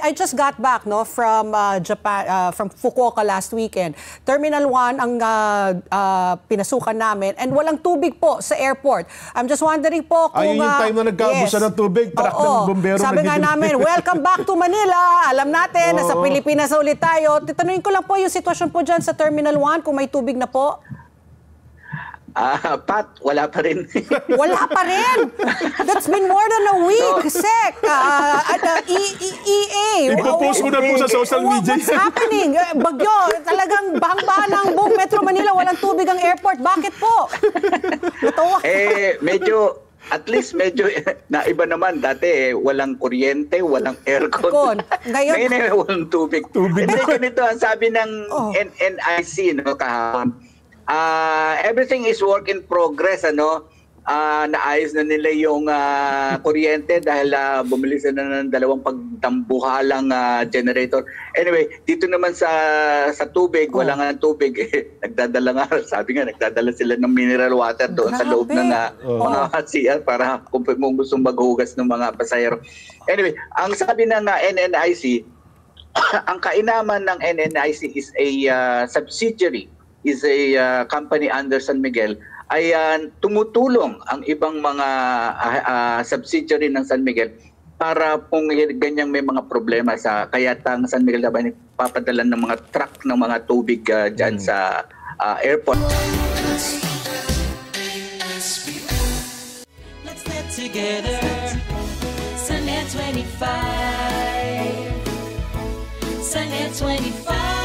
I just got back from Japan, from Fukuoka last weekend. Terminal 1 ang pinasukan namin and walang tubig po sa airport. I'm just wondering po kung... Ayun yung time na nagkaabusan ng tubig, truck ng bombero. Sabi nga namin, welcome back to Manila. Alam natin, nasa Pilipinas ulit tayo. Titanungin ko lang po yung sitwasyon po dyan sa Terminal 1, kung may tubig na po. Pat, wala pa rin. Wala pa rin? That's been more than a week, Sec. EA. Ipopost mo na po sa social media. What's happening? Bagyo, talagang bahang-bahan ng buong Metro Manila, walang tubig ang airport. Bakit po? Medyo, at least medyo naiba naman. Dati walang kuryente, walang aircon. Ngayon walang tubig. Hindi, ganito ang sabi ng NNIC kahapon. Everything is work in progress, naayos na nila yung kuryente dahil bumili sila ng 2 pagtambuhalang generator. Anyway, dito naman sa tubig, wala nga ng tubig. Nagdadala nga, sabi nga, nagdadala sila ng mineral water doon sa loob ng mga CR para kung gustong maghugas ng mga pasahero. Anyway, ang sabi ng NNIC, ang kainaman ng NNIC is a subsidiary, is a company under San Miguel, ay tumutulong ang ibang mga subsidiary ng San Miguel para kung ganyang may mga problema sa kaya ang San Miguel Laban papadala ng mga truck ng mga tubig dyan sa airport. Let's get together, Sunnet 25, Sunnet 25.